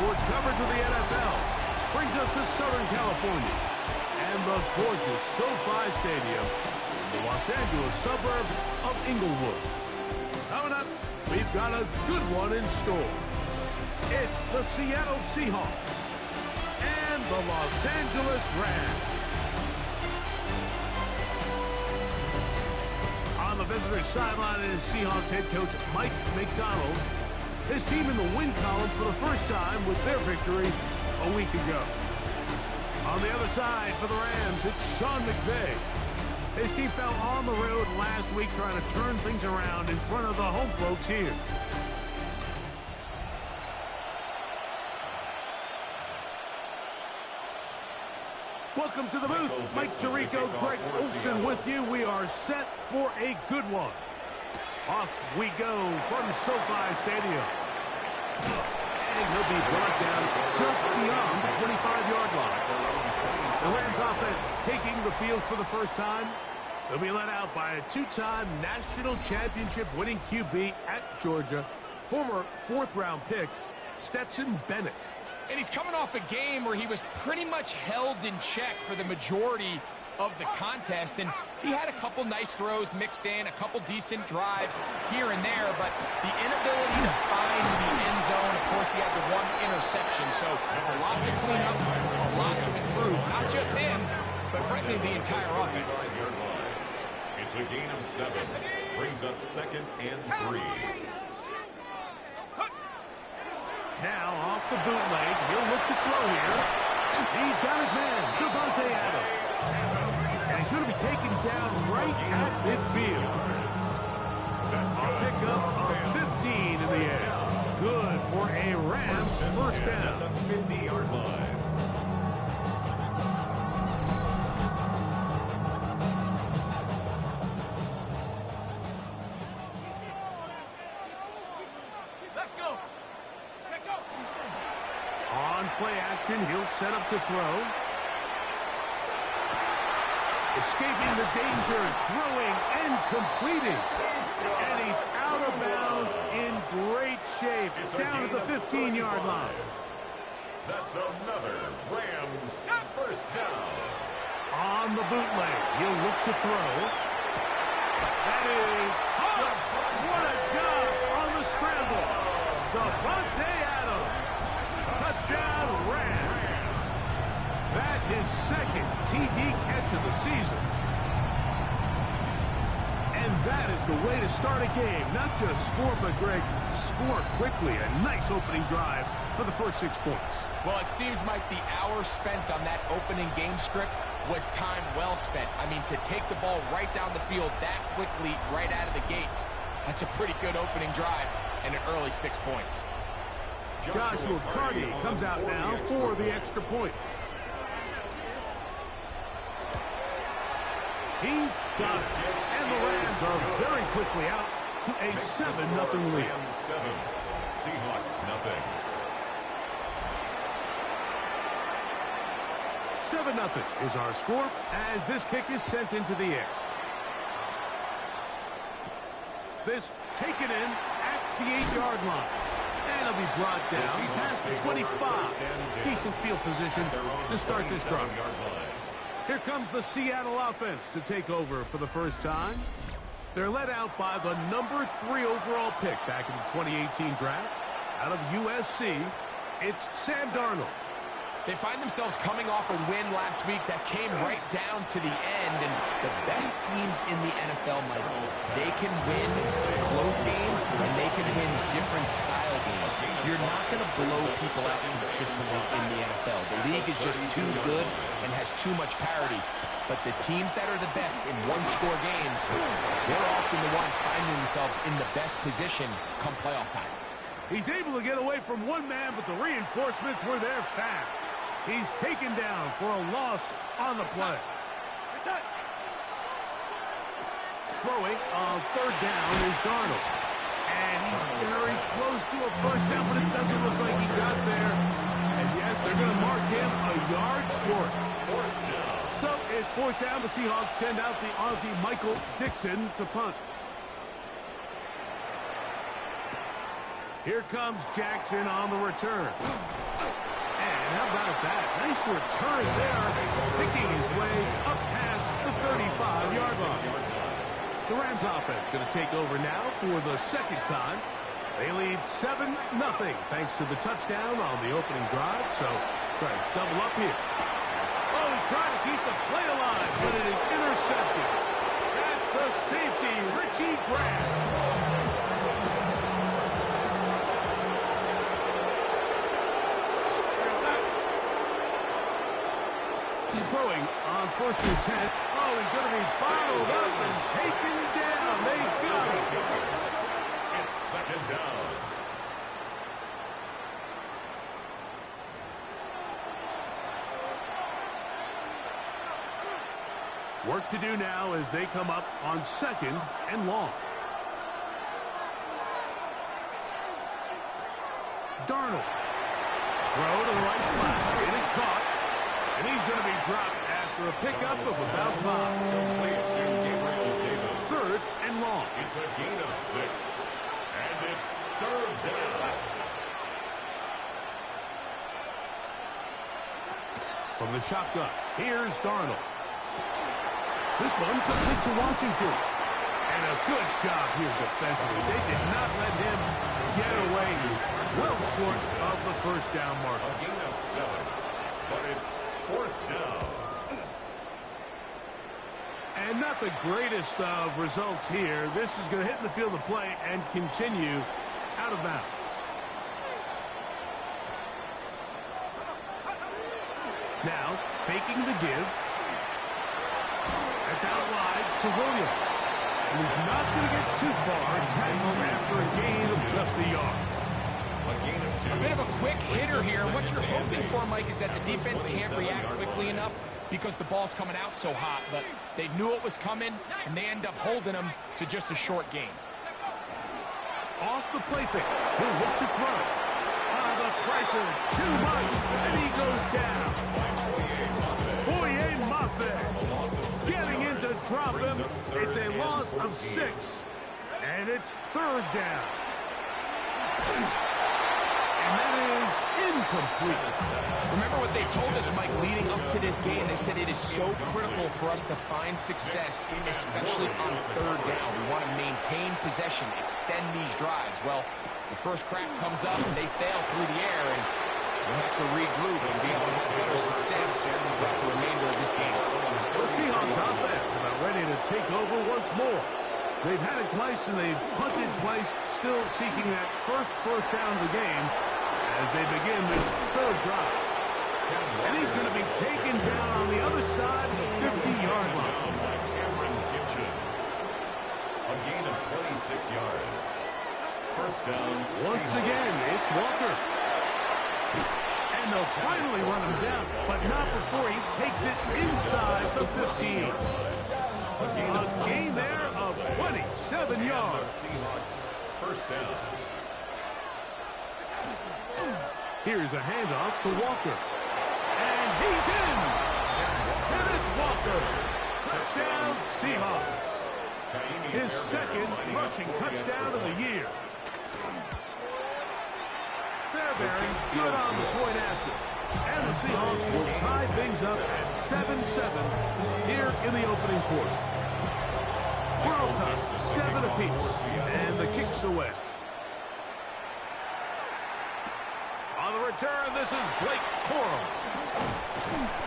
sports coverage of the NFL brings us to Southern California and the gorgeous SoFi Stadium in the Los Angeles suburb of Inglewood. Coming up, we've got a good one in store. It's the Seattle Seahawks and the Los Angeles Rams. On the visitor's sideline is Seahawks head coach Mike McDonald. His team in the win column for the first time with their victory a week ago. On the other side for the Rams, it's Sean McVay. His team fell on the road last week trying to turn things around in front of the home folks here. Welcome to the booth. Mike Tirico, Greg Olson with you. We are set for a good one. Off we go from SoFi Stadium. And he'll be brought down just beyond the 25-yard line. The Rams offense taking the field for the first time. They'll be led out by a two-time national championship winning QB at Georgia, former fourth-round pick, Stetson Bennett. And he's coming off a game where he was pretty much held in check for the majority of the contest. And he had a couple nice throws mixed in, a couple decent drives here and there. But the inability to find the end zone, of course, he had the one interception. So a lot to clean up, a lot to improve. Not just him, but frankly the entire offense. It's a gain of 7. Brings up 2nd and 3. Now off the bootleg, he'll look to throw here. He's got his man, Davante Adams. And he's going to be taken down right at midfield. A pickup of 15 in the air. Good for a Rams first down. 50-yard line. Play action, he'll set up to throw. Escaping the danger, throwing and completing. And he's out of bounds in great shape. It's down at the 15-yard line. That's another Rams first down. On the bootleg, he'll look to throw. That is, what a job on the scramble. Davante Adams. Touchdown, Rams. That is second TD catch of the season. And that is the way to start a game. Not just score, but, Greg, score quickly. A nice opening drive for the first 6 points. Well, it seems like the hour spent on that opening game script was time well spent. I mean, to take the ball right down the field that quickly, right out of the gates, that's a pretty good opening drive and an early 6 points. Joshua Carty comes out now for the extra point. He's got it. And the Rams are very quickly out to a 7-0 lead. 7. Seahawks nothing. 7-0 is our score as this kick is sent into the air. This taken in at the 8-yard line. And it'll be brought down past the 25. Decent field position to start this drive. Here comes the Seattle offense to take over for the first time. They're led out by the number 3 overall pick back in the 2018 draft. Out of USC, it's Sam Darnold. They find themselves coming off a win last week that came right down to the end. And the best teams in the NFL, Michael, they can win close games and they can win different style games. You're not going to blow people out consistently in the NFL. The league is just too good and has too much parity. But the teams that are the best in one-score games, they're often the ones finding themselves in the best position come playoff time. He's able to get away from one man, but the reinforcements were there fast. He's taken down for a loss on the play. Throwing on third down is Darnold. And he's very close to a first down, but it doesn't look like he got there. And yes, they're going to mark him a yard short. So it's fourth down. The Seahawks send out the Aussie Michael Dixon to punt. Here comes Jackson on the return. how about that? Nice return there, picking his way up past the 35-yard line. The Rams offense going to take over now for the second time. They lead 7-0 thanks to the touchdown on the opening drive. So try to double up here. Oh, trying to keep the play alive, but it is intercepted. That's the safety, Richie Grant. Throwing on 1st and 10. Oh, he's going to be followed up and taken down. They got him. It's 2nd down. Work to do now as they come up on 2nd and long. Darnold. Throw to the right flat. It is caught. And he's going to be dropped after a pickup of about 5. 3rd and long. It's a gain of 6. And it's 3rd down. From the shotgun, here's Darnold. This one complete to Washington. And a good job here defensively. They did not let him get away. He's well short of the 1st down mark. A gain of 7. But it's 4th down. And not the greatest of results here. This is going to hit in the field of play and continue out of bounds. Now, faking the give. That's out wide to Williams. And he's not going to get too far. Tackled after a gain of just a yard. A bit of a quick hitter here. What you're hoping for, Mike, is that the defense can't react quickly enough because the ball's coming out so hot. But they knew it was coming, and they end up holding them to just a short gain. Off the play fake. He'll look to throw. The pressure, too much, and he goes down. Boye Mafe getting in to drop him. It's a loss of 6, and it's 3rd down. And that is incomplete. Remember what they told us, Mike, leading up to this game. They said it is so critical for us to find success, especially on 3rd down. We want to maintain possession, extend these drives. Well, the first crack comes up, and they fail through the air, and we'll have to regroup and be able to have better success throughout the remainder of this game. The Seahawks offense about ready to take over once more. They've had it twice, and they've punted twice, still seeking that first down of the game as they begin this 3rd drive. And he's going to be taken down on the other side of the 50-yard line. A gain of 26 yards. 1st down. Once again, it's Walker. And they'll finally run him down, but not before he takes it inside the 15. A gain there of 27 yards. Seahawks. 1st down. Here's a handoff to Walker. And he's in. Kenneth Walker. Touchdown, Seahawks. His 2nd rushing touchdown of the year. Fairbairn good on the point after. And the Seahawks will tie things up at 7-7 here in the opening quarter. World tie, 7 apiece. And the kick's away. On the return, this is Blake Corum.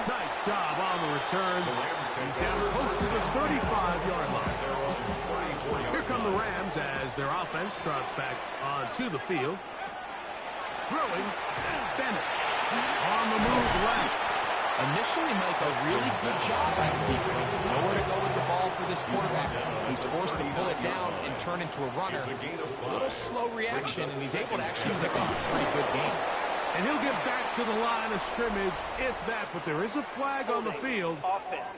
Nice job on the return. He's down close to the 35-yard line. Here come the Rams as their offense trots back onto the field. Throwing, Bennett on the move left. Initially, Mike, a really good job by the defense. Nowhere to go with the ball for this quarterback. He's forced to pull it down and turn into a runner. A little slow reaction, and he's able to actually pick up a pretty good game. And he'll get back to the line of scrimmage, if that. But there is a flag on the field,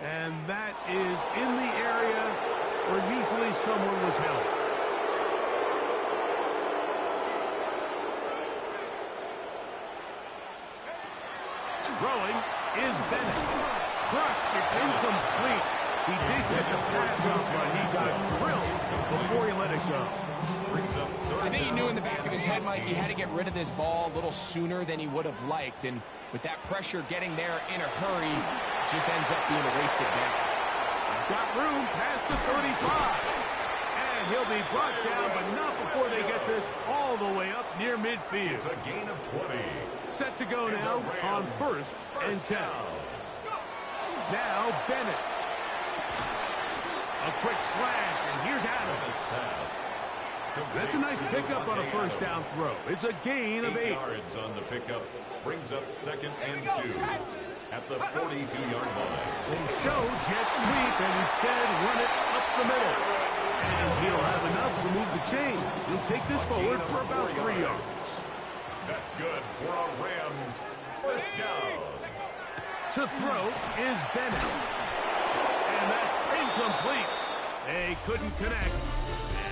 and that is in the area where usually someone was held. Throwing is Bennett. Crushed. It's incomplete. He did get the pass up, but he got drilled before he let it go. I think he knew in the back of his head, Mike, he had to get rid of this ball a little sooner than he would have liked. And with that pressure getting there in a hurry, it just ends up being a wasted down. He's got room past the 35. And he'll be brought down, but not before they get this all the way up near midfield. It's a gain of 20. Set to go now on first and 10. Now Bennett. A quick slant, and here's Adams. That's a nice pickup on a first down throw. It's a gain of 8 yards on the pickup. Brings up second and 2 at the 42-yard line. They show jet sweep and instead run it up the middle. And he'll have enough to move the chains. He'll take this forward for about 3 yards. That's good for a Rams first down. To throw is Bennett. And that's incomplete. They couldn't connect.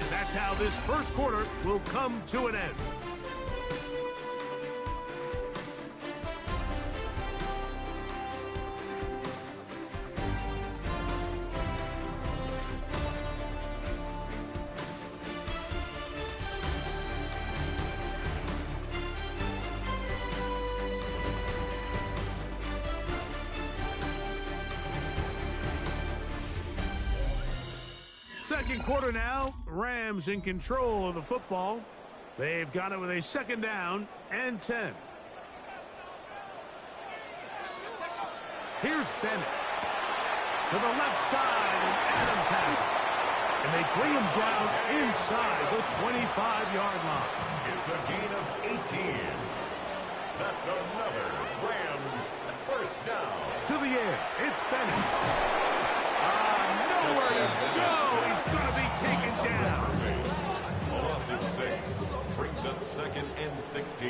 And that's how this first quarter will come to an end. Second quarter now, Rams in control of the football. They've got it with a second down and 10. Here's Bennett. To the left side, and Adams has it. And they bring him down inside the 25-yard line. It's a gain of 18. That's another Rams first down. To the air, it's Bennett. Nowhere to go. He's going to be taken down. A loss of 6. Brings up second and 16.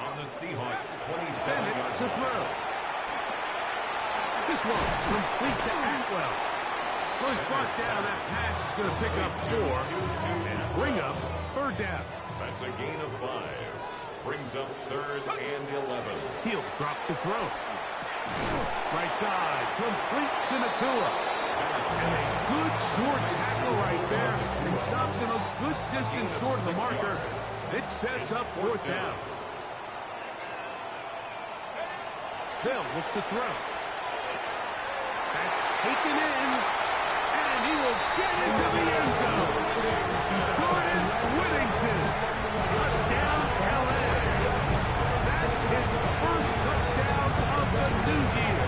On the Seahawks 27-yard to throw. This one complete to Atwell. Goes brought down. That pass is going to pick up 4 and bring up third down. That's a gain of 5. Brings up third and 11. He'll drop to throw. Right side, complete to Nakua. And a good short tackle right there. And stops him a good distance short of the marker. It sets up fourth down. They'll look to throw. That's taken in. And he will get into the end zone. Jordan Whittington. Touchdown, LA. That is the first touchdown of the new year.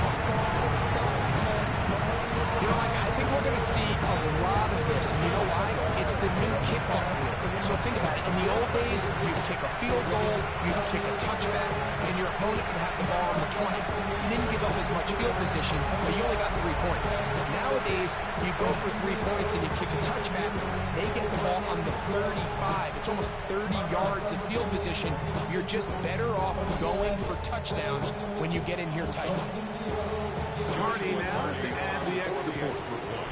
You know, I think we're going to see a lot of this, and you know why? It's the new kickoff rule. So think about it. In the old days, you'd kick a field goal, you'd kick a touchback, and your opponent would have the ball on the 20. You didn't give up as much field position, but you only got 3 points. Nowadays, you go for 3 points and you kick a touchback, they get the ball on the 35. It's almost 30 yards of field position. You're just better off going for touchdowns when you get in here tight. Hardy now to add the extra point.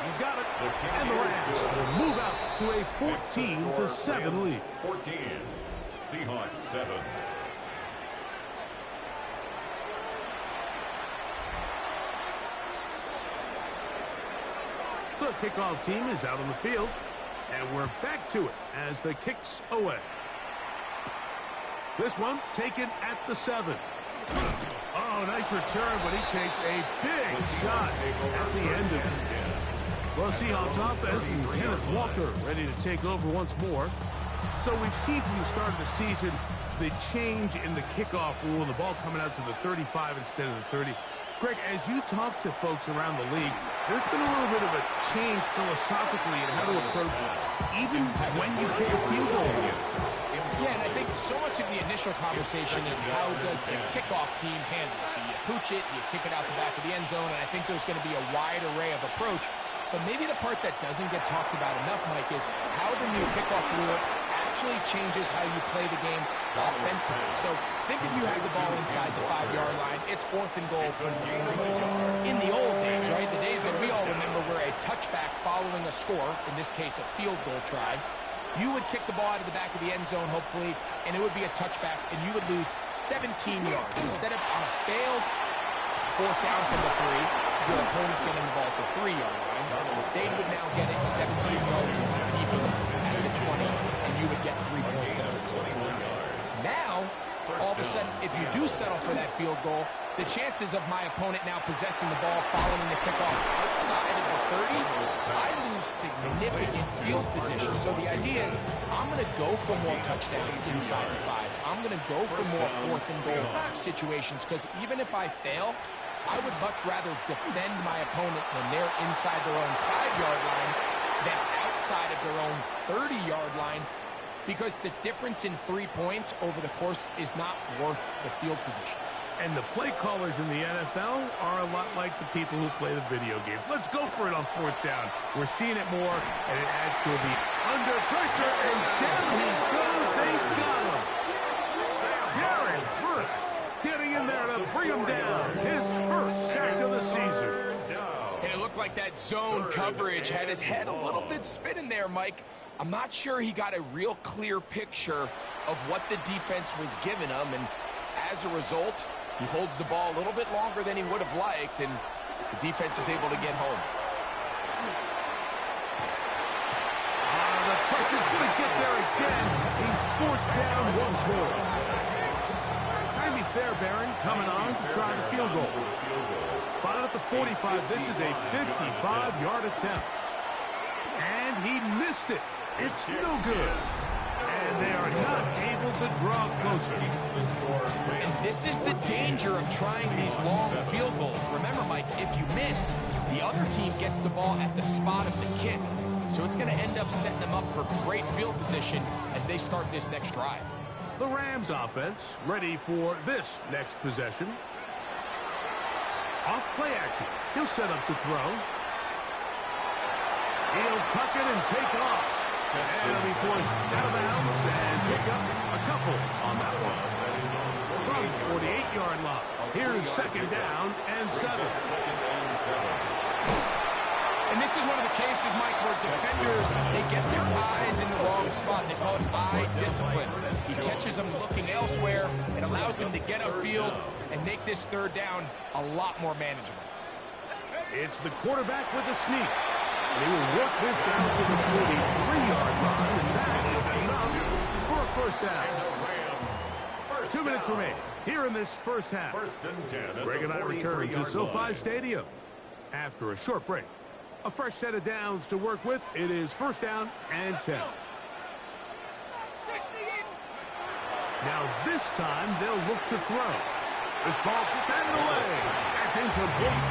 He's got it. And the Rams will move out to a 14-7 lead. 14. Seahawks 7. The kickoff team is out on the field. And we're back to it as the kick's away. This one taken at the 7. Oh, nice return, but he takes a big shot at the end of it. Well, Seahawks offense and Kenneth Walker ready to take over once more. So we've seen from the start of the season the change in the kickoff rule and the ball coming out to the 35 instead of the 30. Greg, as you talk to folks around the league, there's been a little bit of a change philosophically in how to approach even when you kick a field goal. Yeah, and I think so much of the initial conversation is how does the kickoff team handle it? Do you pooch it? Do you kick it out the back of the end zone? And I think there's going to be a wide array of approach. But maybe the part that doesn't get talked about enough, Mike, is how the new kickoff rule actually changes how you play the game offensively. So think if you had the ball inside the 5-yard line, it's 4th and goal from 3. In the old days, right, the days that we all remember were a touchback following a score, in this case a field goal try, you would kick the ball out of the back of the end zone, hopefully, and it would be a touchback, and you would lose 17 yards. Instead of on a failed 4th down from the 3, your opponent getting the ball at the 3-yard line, they would now get it 17 yards deep at the 20, and you would get 3 points as a result. Now, all of a sudden, if you do settle for that field goal, the chances of my opponent now possessing the ball following the kickoff outside of the 30, I lose significant field position. So the idea is I'm going to go for more touchdowns inside the 5. I'm going to go for more 4th and goal situations, because even if I fail, I would much rather defend my opponent when they're inside their own 5-yard line than outside of their own 30-yard line, because the difference in 3 points over the course is not worth the field position. And the play callers in the NFL are a lot like the people who play the video games. Let's go for it on 4th down. We're seeing it more, and it adds to the under pressure, and down he goes. They got him. Jared first getting in there to bring him down. His first sack of the season. And it looked like that zone coverage had his head a little bit spinning there, Mike. I'm not sure he got a real clear picture of what the defense was giving him, and as a result, he holds the ball a little bit longer than he would have liked, and the defense is able to get home. The pressure's going to get there again. He's forced down once more. Trying to be fair, Barron, coming on to try the field goal. Spotted at the 45. This is a 55-yard attempt. And he missed it. It's no good. And they are not able to draw closer. And this is the danger of trying these long field goals. Remember, Mike, if you miss, the other team gets the ball at the spot of the kick. So it's going to end up setting them up for great field position as they start this next drive. The Rams offense ready for this next possession. Off play action. He'll set up to throw. He'll tuck it and take off. And he'll be forced out of bounds and pick up a couple on that one. From 48-yard line. Here's 2nd down and 7. And this is one of the cases, Mike, where defenders, they get their eyes in the wrong spot. They call it eye discipline. He catches them looking elsewhere. It allows him to get upfield and make this 3rd down a lot more manageable. It's the quarterback with the sneak. And he will work this down to the 43-yard line, and that's enough for a 1st down. 2 minutes remain here in this first half. Greg and I return to SoFi Stadium after a short break. A fresh set of downs to work with. It is 1st down and 10. Now this time they'll look to throw. This ball batted away. That's incomplete.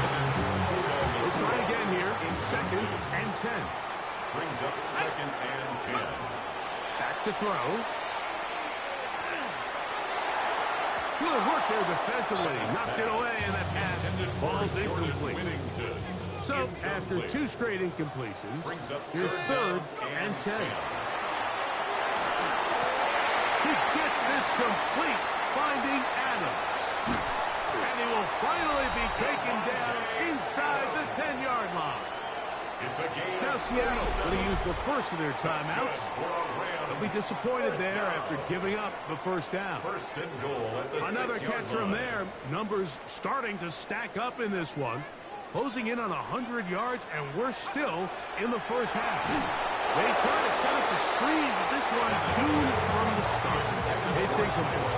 We'll try again here in 2nd and 10. Brings up 2nd and 10. Back to throw. Good work there defensively. Knocked it away, and that pass falls incomplete. So after 2 straight incompletions, here's 3rd and 10. He gets this complete, finding Adams. And he will finally be taken down inside the 10-yard line. Now Seattle going to use the first of their timeouts. They'll be disappointed there after giving up the 1st down. Another catch from there. Numbers starting to stack up in this one. Closing in on 100 yards, and we're still in the first half. They try to set up the screen, but this one doomed from the start. It's incomplete.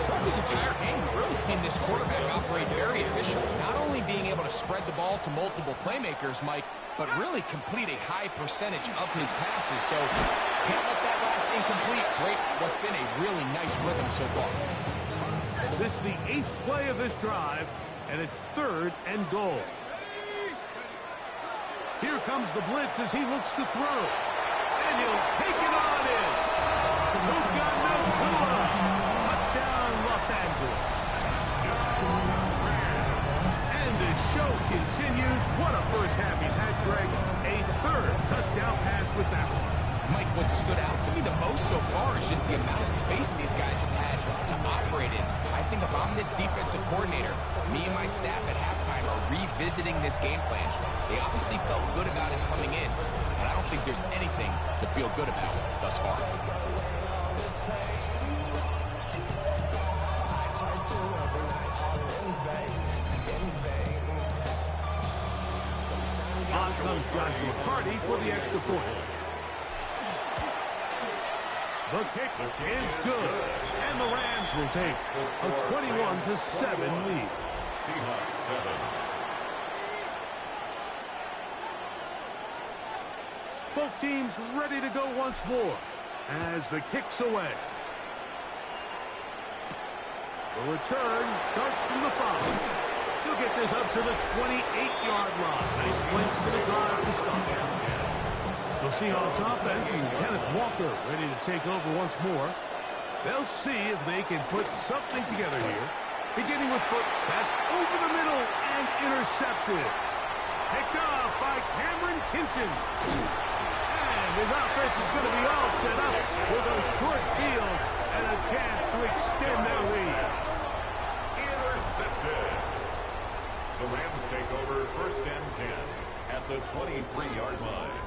Throughout this entire game, we've really seen this quarterback operate very efficiently, not only being able to spread the ball to multiple playmakers, Mike, but really complete a high percentage of his passes. So can't let that last incomplete break what's been a really nice rhythm so far. This is the 8th play of this drive, and it's 3rd and goal. Here comes the blitz as he looks to throw. And he'll take it on in. Touchdown, Los Angeles. And the show continues. What a first half he's had, Greg. A 3rd touchdown pass with that one. Mike, what stood out to me the most so far is just the amount of space these guys have had to operate in. I think if I'm this defensive coordinator, me and my staff at halftime are revisiting this game plan. They obviously felt good about it coming in, and I don't think there's anything to feel good about thus far. On comes Joshua Carty for the extra point. The kick is good. And the Rams will take a 21-7 lead. Seahawks 7. Both teams ready to go once more as the kick's away. The return starts from the 5. He'll get this up to the 28-yard line. Nice place to the drive to start. The Seahawks offense and Kenneth Walker ready to take over once more. They'll see if they can put something together here. Beginning with foot, that's over the middle and intercepted. Picked off by Cameron Kinchen. And his offense is going to be all set up with a short field and a chance to extend their lead. Intercepted. The Rams take over 1st and 10 at the 23-yard line.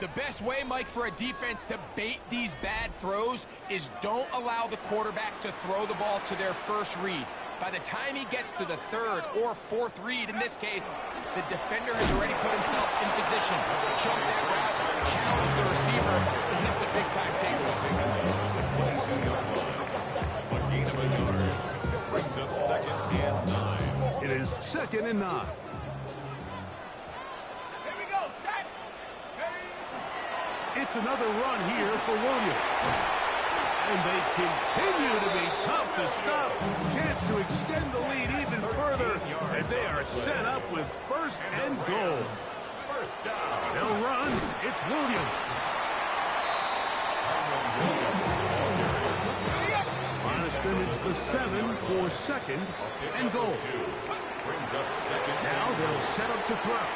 The best way, Mike, for a defense to bait these bad throws is don't allow the quarterback to throw the ball to their first read. By the time he gets to the 3rd or 4th read, in this case, the defender has already put himself in position. Choke that route, challenge the receiver, and that's a big-time takeaway. A gain of a yard. Brings up 2nd and 9. It is 2nd and 9. It's another run here for Williams. And they continue to be tough to stop. Chance to extend the lead even further as they are set up with 1st and goal. First down. They'll run. It's Williams. Line of scrimmage the 7 for 2nd and goal. Brings up 2nd. Now they'll set up to throw.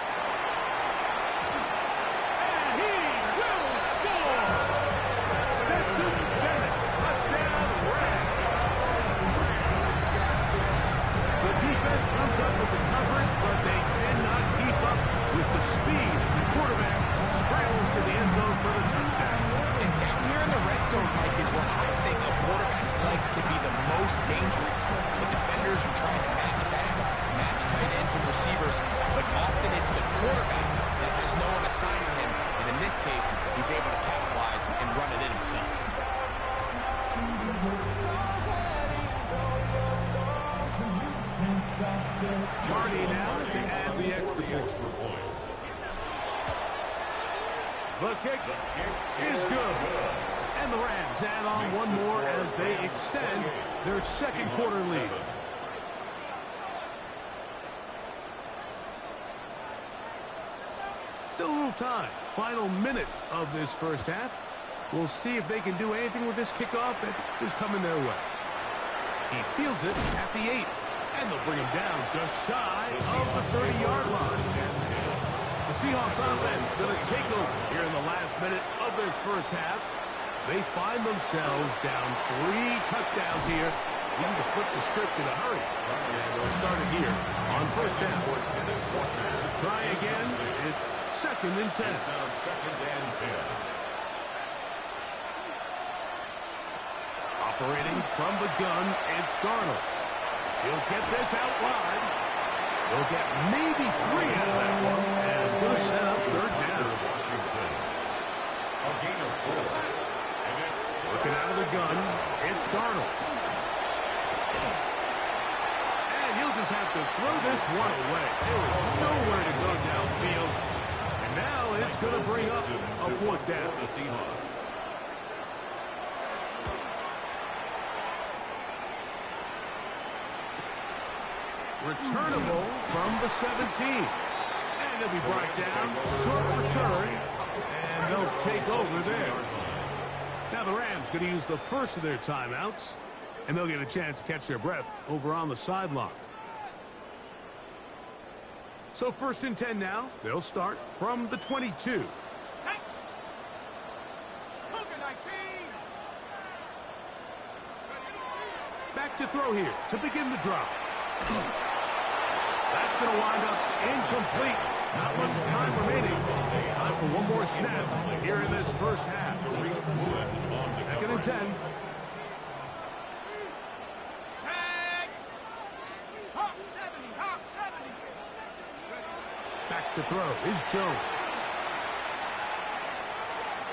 Comes up with the coverage, but they cannot keep up with the speed as the quarterback scrambles to the end zone for the touchdown. And down here in the red zone, Mike, is where I think a quarterback's legs can be the most dangerous. The defenders are trying to match backs, match tight ends and receivers, but often it's the quarterback that has no one assigned to him, and in this case, he's able to capitalize and run it in himself. Marty now to add the extra point. The kick is good. And the Rams add on one more as they extend their 2nd quarter lead. Still a little time. Final minute of this first half. We'll see if they can do anything with this kickoff that is coming their way. He fields it at the 8. And they'll bring him down just shy of the 30-yard line. The Seahawks offense going to take over here in the last minute of this first half. They find themselves down 3 touchdowns here. We need to flip the script in a hurry. And they'll start it here on 1st down. Try again. It's 2nd and 10. It's now 2nd and 10. Operating from the gun, it's Darnold. He'll get this out wide. They'll get maybe 3 out of that one. And it's going to set up 3rd down. A gain of 4. And it's Looking out of the gun, it's Darnold. And he'll just have to throw this one away. There is nowhere to go downfield. And now it's going to bring up a 4th down. the Seahawks. Returnable from the 17. And he'll be brought down. Short return. And they'll take over there. Now the Rams going to use the first of their timeouts. And they'll get a chance to catch their breath over on the sideline. So 1st and 10 now. They'll start from the 22. Back to throw here to begin the drive. That's going to wind up incomplete. Not much time remaining. Time for one more snap here in this first half. 2nd and 10. Back to throw is Jones.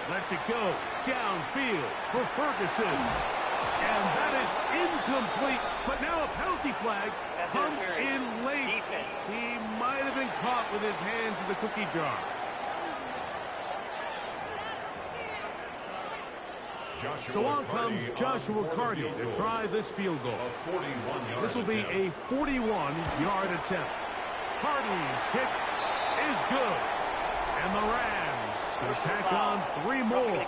Lets it go downfield for Ferguson. And that is incomplete. But now a penalty flag comes in late. He might have been caught with his hands in the cookie jar. So on comes Joshua Carty to try this field goal. This will be a 41-yard attempt. Carty's kick is good. And the Rams will tack on 3 more,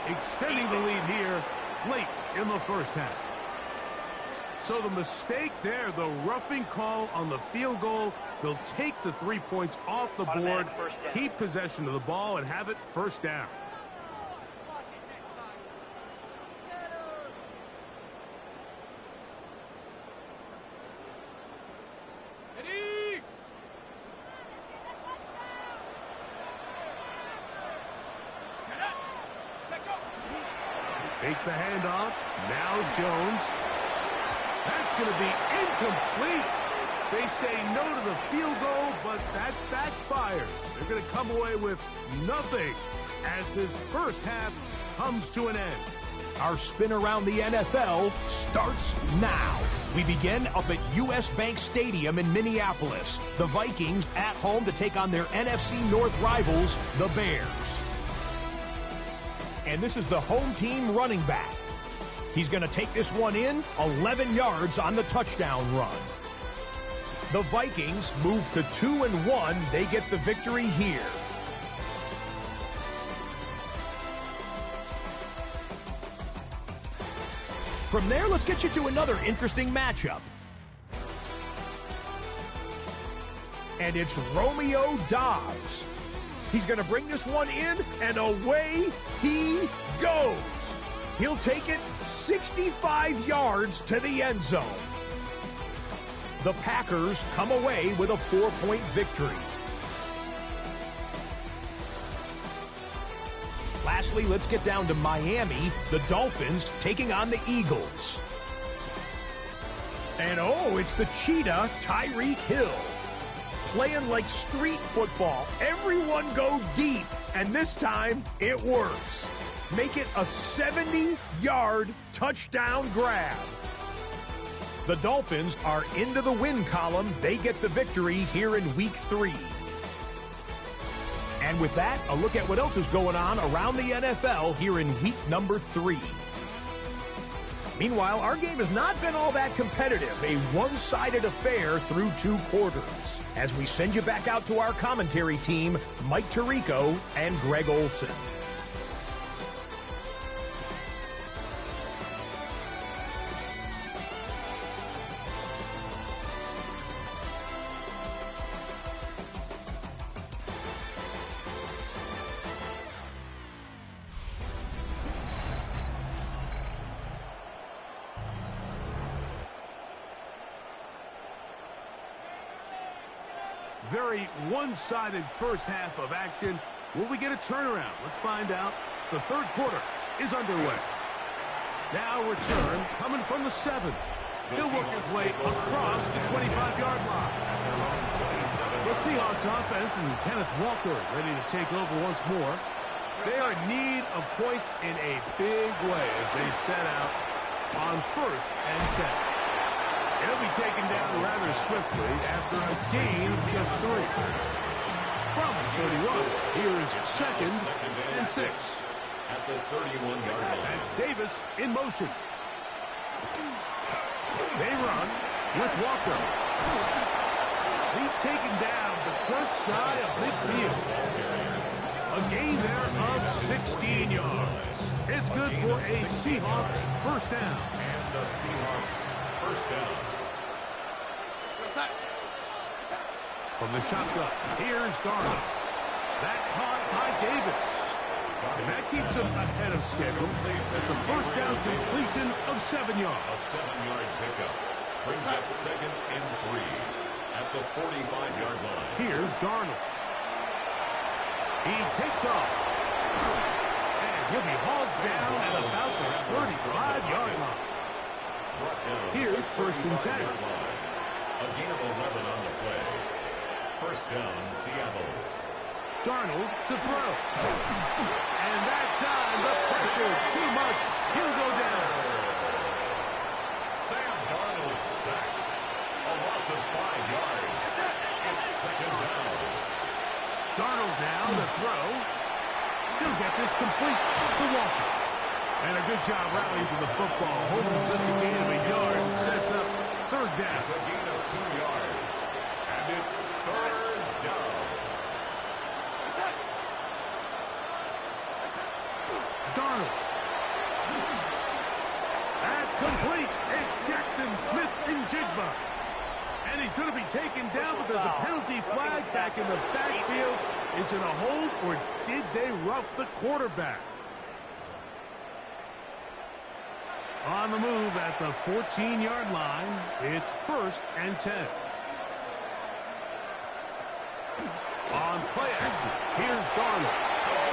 extending the lead here late in the first half. So the mistake there, the roughing call on the field goal, they'll take the 3 points off the board, keep possession of the ball, and have it first down. Fake the handoff. Now Jones. That's going to be incomplete. They say no to the field goal, but that backfires. They're going to come away with nothing as this first half comes to an end. Our spin around the NFL starts now. We begin up at US Bank Stadium in Minneapolis. The Vikings at home to take on their NFC North rivals, the Bears. And this is the home team running back. He's going to take this one in, 11 yards on the touchdown run. The Vikings move to 2-1. They get the victory here. From there, let's get you to another interesting matchup. And it's Romeo Doubs. He's going to bring this one in, and away he goes. He'll take it 65 yards to the end zone. The Packers come away with a 4-point victory. Lastly, let's get down to Miami, the Dolphins taking on the Eagles. And oh, it's the Cheetah, Tyreek Hill. Playing like street football. Everyone go deep, and this time it works. Make it a 70-yard touchdown grab. The Dolphins are into the win column. They get the victory here in Week 3. And with that, a look at what else is going on around the NFL here in week number 3. Meanwhile, our game has not been all that competitive, a one-sided affair through 2 quarters. As we send you back out to our commentary team, Mike Tirico and Greg Olson. Very one-sided first half of action. Will we get a turnaround? Let's find out. The third quarter is underway. Now return coming from the 7. He'll work his way across the 25-yard line. The Seahawks offense and Kenneth Walker ready to take over once more. They are in need of points in a big way as they set out on 1st and 10. He'll be taken down rather swiftly after a gain of just 3. From 31, here's 2nd and 6. At the 31-yard line. That's Davis in motion. They run with Walker. He's taken down, but just shy of midfield. A gain there of 16 yards. It's good for a Seahawks first down. And the Seahawks first down. From the shotgun, here's Darnold. That caught by Davis. And that keeps him ahead of schedule. That's a first down completion of 7 yards. A 7-yard pickup brings up 2nd and 3 at the 45-yard line. Here's Darnold. He takes off. And he'll be hauled down at about the 35-yard line. Here's 1st and 10. A gain of 11 on the play. First down, Seattle. Darnold to throw. And that time, the pressure too much. He'll go down. Sam Darnold sacked. A loss of 5 yards. It's second down. Darnold now to throw. He'll get this complete to Walker. And a good job rallying to the football. Hoping just a gain of a yard. Sets up third down. It's a gain of 2 yards. And it's third down. Darnold. That's complete. It's Jackson Smith and Jigba. And he's going to be taken down, but there's a penalty flag back in the backfield. Is it a hold, or did they rough the quarterback? On the move at the 14-yard line, it's 1st and 10. On play action, here's Darnold.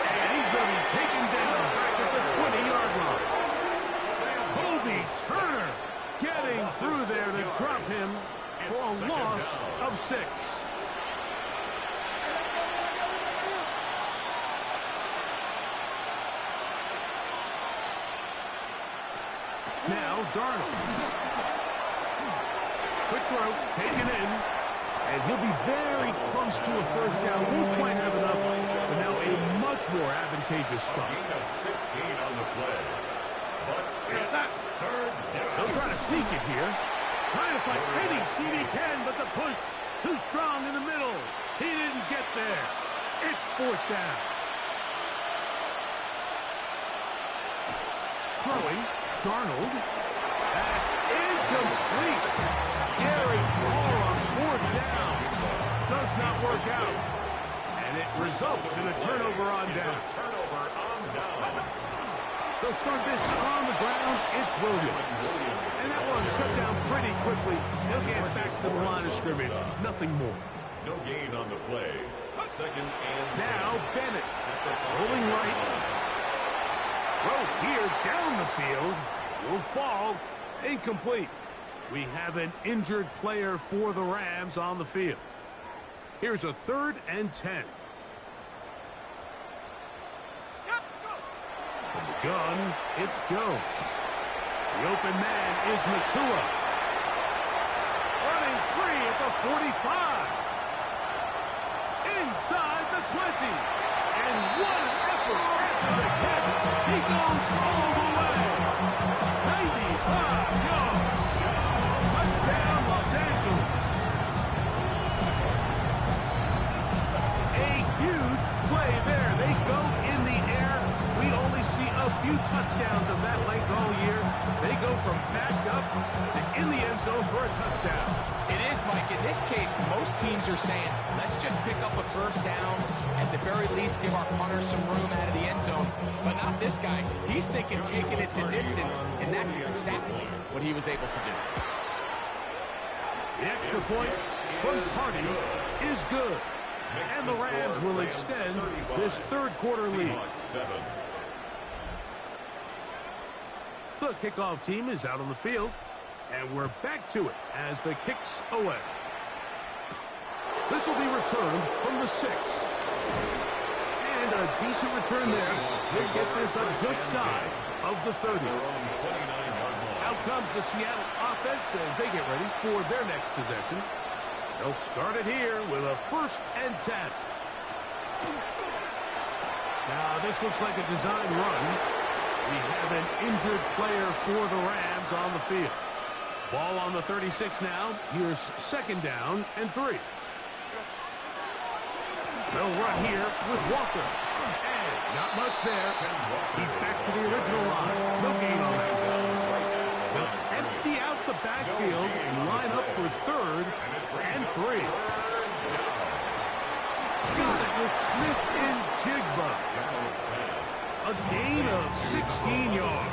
And he's going to be taken down back at the 20-yard line. Kobe Turner getting through there to drop him for a loss of 6. Now Darnold. Quick throw, taken in. And he'll be very close to a first down. Won't quite have enough, but now a much more advantageous spot. Gain of 16 on the play. But it's third down. They'll try to sneak it here. Trying to find any seat he can, but the push too strong in the middle. He didn't get there. It's 4th down. Throwing, Darnold. That's incomplete. Gary Moore on 4th down. Does not work out. And it results in a turnover on down. Turnover on down. They'll start this on the ground. It's Williams. And that one shut down pretty quickly. He'll get back to the line of scrimmage. Nothing more. No gain on the play. Second and 10. Now Bennett. Rolling right. Throw here down the field. Will fall. Incomplete. We have an injured player for the Rams on the field. Here's a 3rd and 10. From the gun, it's Jones. The open man is Nakua. Running free at the 45. Inside the 20. And what an effort after the catch. He goes all the way. 95 yards. Touchdown, Los Angeles. A huge play there. They go in the air. We only see a few touchdowns of that length all year. They go from backed up to in the end zone for a touchdown. It is, Mike. In this case, most teams are saying, let's just pick up a first down. At the very least, give our punter some room out of the end zone. But not this guy. He's thinking taking it to distance, and that's exactly what he was able to do. The extra point from Carney is good. And the Rams will extend this third-quarter lead. The kickoff team is out on the field, and we're back to it as the kick's away. This will be returned from the 6. And a decent return there. He'll get this up just shy of the 30. Out comes the Seattle offense as they get ready for their next possession. They'll start it here with a 1st and 10. Now, this looks like a design run. We have an injured player for the Rams on the field. Ball on the 36 now. Here's 2nd down and 3. They'll run here with Walker. And not much there. He's back to the original line. No gain on that one. They'll empty out the backfield and line up for 3rd and 3. Got it with Smith and Jigba. A gain of 16 yards.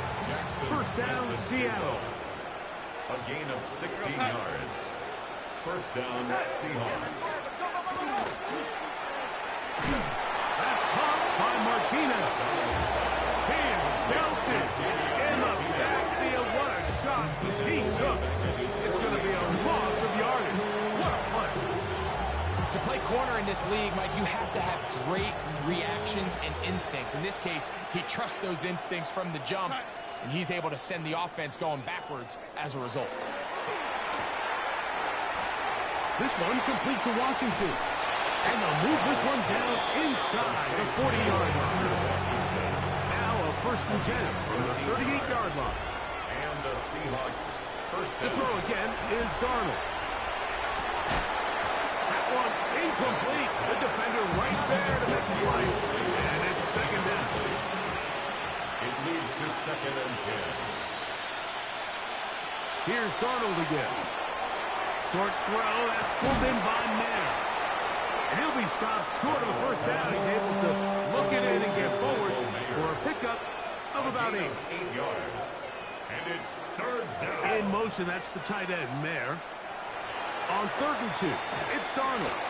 First down, Seattle. A gain of 16 yards. First down, Seahawks. That's caught by Martinez. He is belted in the backfield. What a shot he took. It's going to be a loss of yardage. What a play. To play corner in this league, Mike, you have to have great reactions and instincts. In this case, he trusts those instincts from the jump, and he's able to send the offense going backwards as a result. This one complete to Washington. And they'll move this one down inside the 40-yard line. Now a 1st and 10 from the 38-yard line. And the Seahawks first To down. throw again is Darnold. That one incomplete. The defender right there to make the play. And it's 2nd down. It leads to 2nd and 10. Here's Darnold again. Short throw. That's pulled in by Mayer. And he'll be stopped short of the 1st down. He's able to look it in and get forward for a pickup of about 8. 8 yards. And it's 3rd down. In motion, that's the tight end, Mayer. On 3rd and 2, it's Darnold.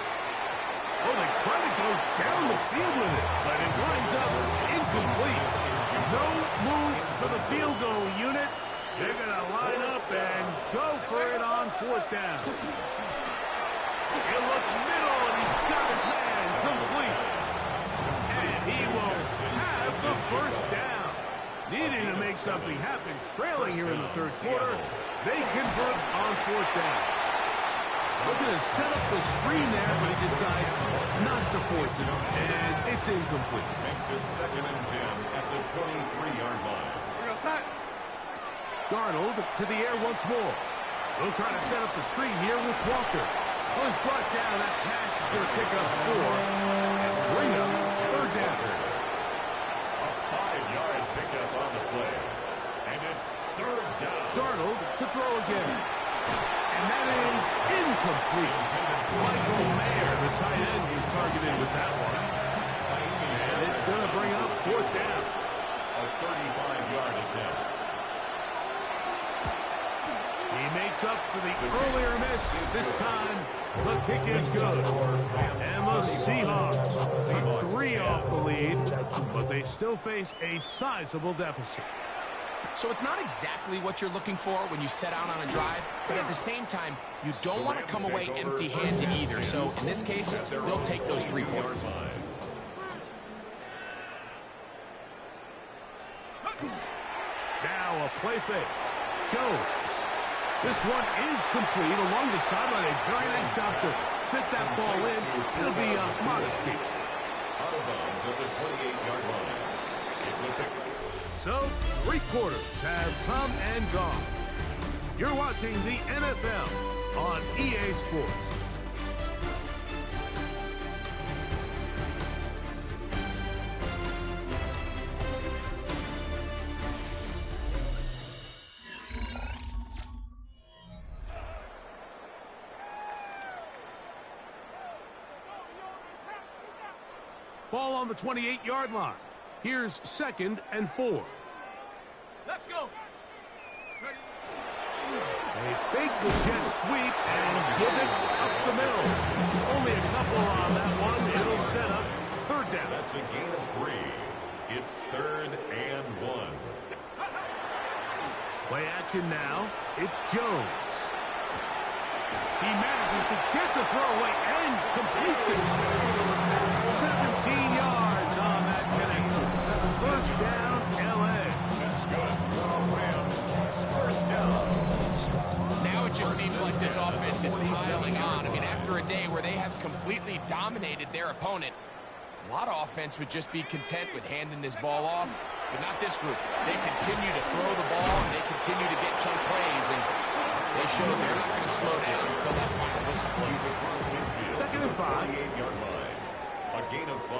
Oh, they try to go down the field with it, but it winds up incomplete. No move for the field goal unit. They're going to line up and go for it on 4th down. He'll look middle, and he's got his man complete. And he will have the 1st down. Needing to make something happen, trailing here in the 3rd quarter. They convert on 4th down. Looking to set up the screen there, but he decides not to force it, and it's incomplete. Makes it 2nd and 10 at the 23-yard line. Darnold to the air once more. They'll try to set up the screen here with Walker. Was brought down. That pass is going to pick up 4 and bring up 3rd down. A 5-yard pickup on the play. And it's 3rd down. Darnold to throw again. And that is incomplete. Michael Mayer, the tight end, was targeted with that one. And it's going to bring up 4th down. A 35-yard attempt. He makes up for the earlier miss. This time, the kick is good. And the Seahawks are 3 off the lead, but they still face a sizable deficit. So it's not exactly what you're looking for when you set out on a drive, but at the same time, you don't want to come away empty-handed either. So in this case, they'll take those 3 points. Now a play fake. Jones. This one is complete along the sideline. A very nice job to fit that ball in. It'll be a modest kick. Out of bounds at the 28-yard line. It's a pick. So, 3 quarters have come and gone. You're watching the NFL on EA Sports. Ball on the 28-yard line. Here's 2nd and 4. Let's go. They fake the jet sweep and give it up the middle. Only a couple on that one. It'll set up 3rd down. That's a gain of 3. It's 3rd and 1. Play action now. It's Jones. He manages to get the throwaway and completes it. 17 yards on that connection. 1st down, L.A. That's good. Rams, 1st down. Now it just seems like this offense is piling on. I mean, after a day where they have completely dominated their opponent, a lot of offense would just be content with handing this ball off, but not this group. They continue to throw the ball, and they continue to get chunk plays, and they show they're not going to slow down until that final whistle blows. 2nd and 5. 28-yard line. A gain of 5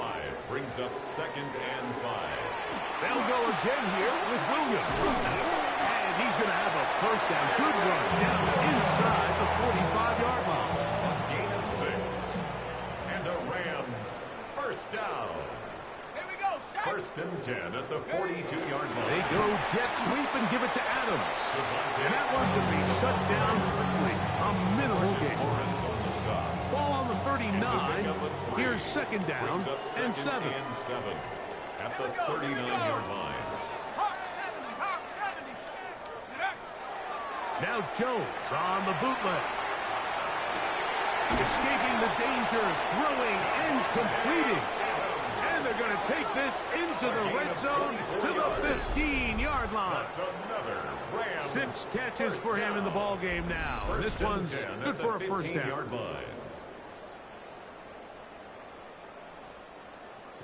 brings up 2nd and 5. They'll go again here with Williams. And he's going to have a 1st down. Good run down inside the 45-yard line. A gain of 6. And a Rams 1st down. Here we go. 1st and 10 at the 42-yard line. They go jet sweep and give it to Adams. And that one's going to be shut down quickly. A minimal gain. Ball on the 39. Here's 2nd down and 7. At the 39-yard line. Hawk 70. Hawk 70. Now Jones on the bootleg. Escaping the danger, throwing and completing. this into the red zone to the 15-yard line. That's another Rams 6 catches for him in the ball game now. This one's good for a first down.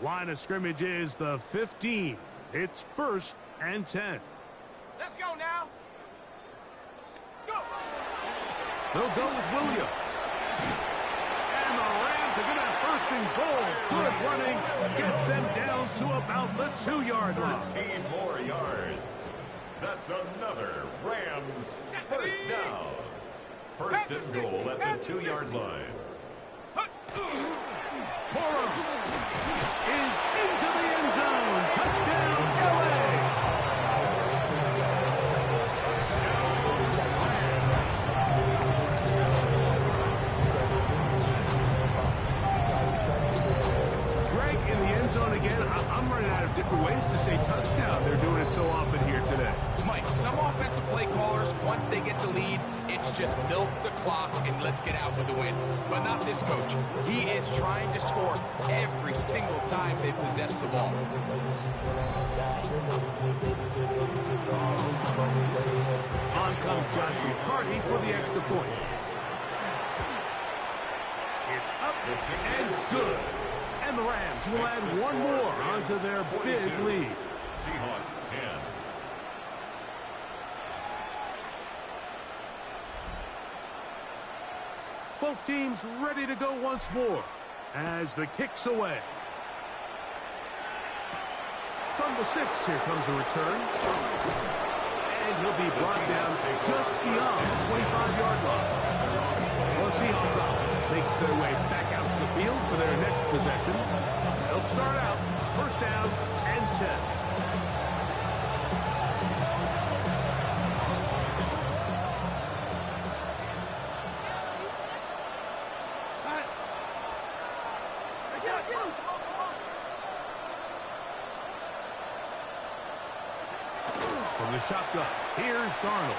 Line of scrimmage is the 15. It's 1st and 10. Let's go now. Go. They'll go with Williams. And the Rams are going to have 1st and goal. Good running. Gets them down to about the 2-yard line. 13 more yards. That's another Rams first down. 1st and goal at the 2-yard line. Corum is into the end zone. Touchdown, LA. Greg, in the end zone again. I'm running out of different ways to say touchdown. They're doing it so often here today. Mike, some offensive play callers, once they get the lead, it's just milk the clock and let's get out with the win. But not this coach. He is trying to score every single time they possess the ball. On comes Johnson Carty for the extra point. It's up and good. And the Rams will add one more onto their big lead. Seahawks 10. Both teams ready to go once more as the kick's away. From the 6, here comes a return. And he'll be brought down just beyond the 25-yard line. The Seahawks offense makes their way back out to the field for their next possession. They'll start out 1st down and 10. From the shotgun, here's Darnold.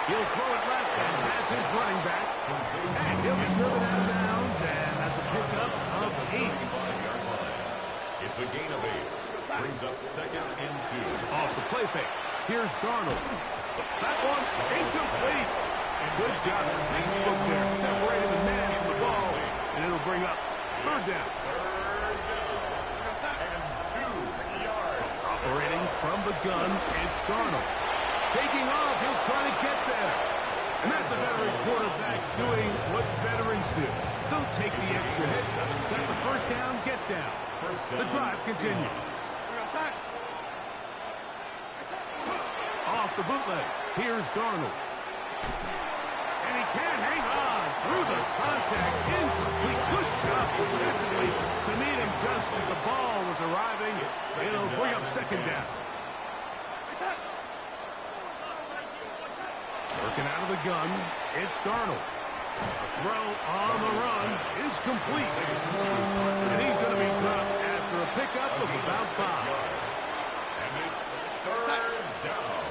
He'll throw it left and has his running back. And he'll be driven out of bounds, and that's a pickup of 8. It's a gain of 8. Brings up 2nd and 2. Off the play fake, here's Darnold. That one incomplete. Good job as Facebook there, separating the man from the ball, and it'll bring up 3rd down. Operating from the gun, it's Darnold. Taking off, he'll try to get there. And that's a veteran quarterback doing what veterans do. Don't take the extra hit. Take the 1st down, get down. The drive continues. Off the bootleg, here's Darnold. And he can't hang on through the contact. Incomplete. Good job defensively to meet him just as the ball was arriving. It'll bring up 2nd down. Working out of the gun, it's Darnold. The throw on the run is complete. And he's going to be dropped after a pickup of about 5. And it's 3rd down.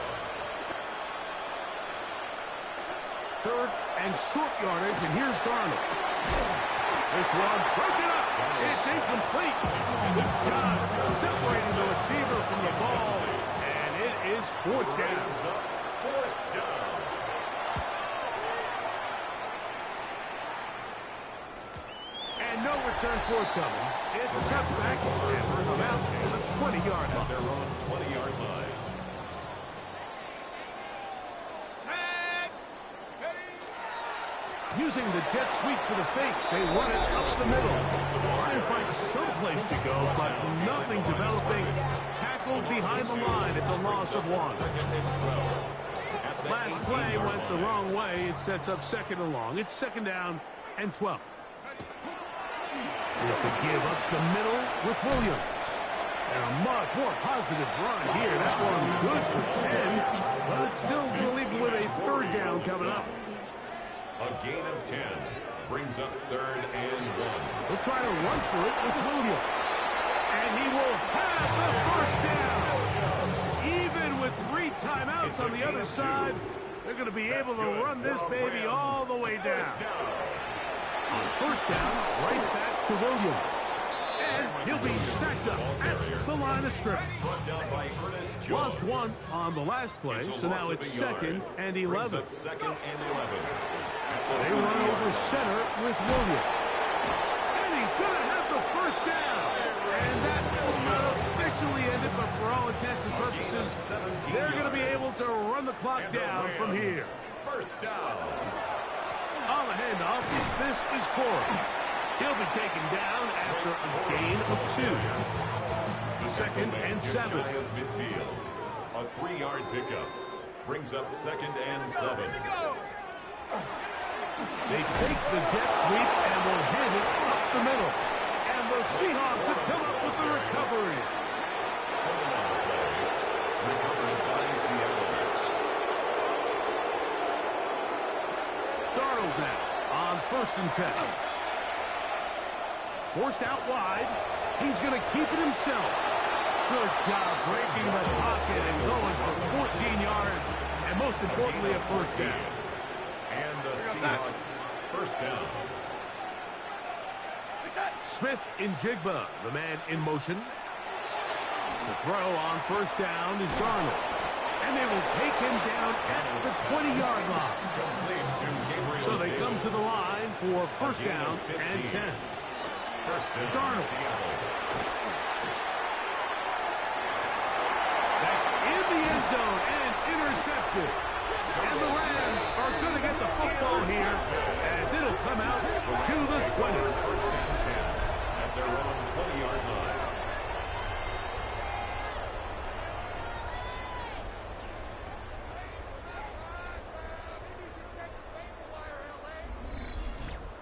3rd and short yardage, and here's Darnold. This one broken up. It's incomplete. Good job separating the receiver from the ball, and it is 4th down. 4th down. And no return forthcoming. It's a tough sack, and we're about to the 20-yard line. They're on 20-yard line. Using the jet sweep for the fake, they run it up the middle. Trying to find someplace to go, but nothing developing. Tackled behind the line. It's a loss of 1. Last play went the wrong way. It sets up 2nd and long. It's 2nd down and 12. They could give up the middle with Williams. And a much more positive run here. That one good for 10, but it's still going to leave him with a 3rd down coming up. A gain of 10 brings up 3rd and 1. He'll try to run for it with Williams. And he will have the 1st down. Even with 3 timeouts on the other side, they're going to be able to run this baby all the way down. On 1st down, right back to Williams. And He'll be stacked up at the line of scrimmage. Brought down by Ernest Jones. Lost one on the last play, so now it's 2nd and 11. Second and 11. They run over center with Williams. And he's going to have the first down. And that will not officially end it, but for all intents and purposes, they're going to be able to run the clock down from here. First down. On the handoff, this is Corey. He'll be taken down after a gain of 2. 2nd and 7. Midfield. A 3-yard pickup. Brings up 2nd and 7. They take the jet sweep and will hand it up the middle. And the Seahawks have come up with the recovery. Recovered by Seattle. Darnold now on 1st and 10. Forced out wide. He's going to keep it himself. Good job breaking the pocket and going for 14 yards. And most importantly, a first down. And the Seahawks first down. Smith in Jigba, the man in motion. To throw on 1st down is Darnold. And they will take him down at the 20-yard line. So they come to the line for 1st down and 10. First down, Darnold. Seattle. That's in the end zone and intercepted. And the Rams are going to get the football here as it'll come out to the 20. First down 10 at their own 20-yard line.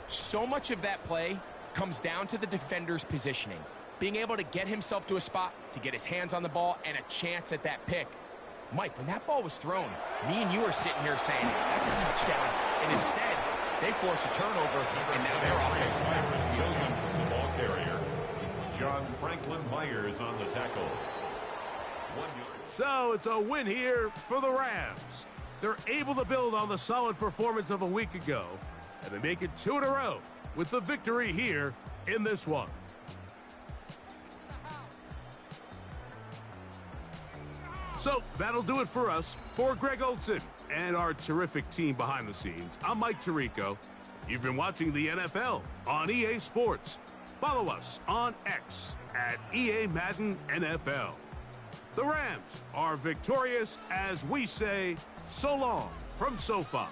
So much of that play comes down to the defender's positioning. Being able to get himself to a spot, to get his hands on the ball, and a chance at that pick. Mike, when that ball was thrown, me and you are sitting here saying, that's a touchdown. And instead, they force a turnover, and now their offense is back on the field. Williams, the ball carrier. John Franklin Myers on the tackle. 1 yard. So it's a win here for the Rams. They're able to build on the solid performance of a week ago, and they make it 2 in a row with the victory here in this one. So that'll do it for us. For Greg Olsen and our terrific team behind the scenes, I'm Mike Tirico. You've been watching the NFL on EA Sports. Follow us on X at EA Madden NFL. The Rams are victorious as we say so long from SoFi.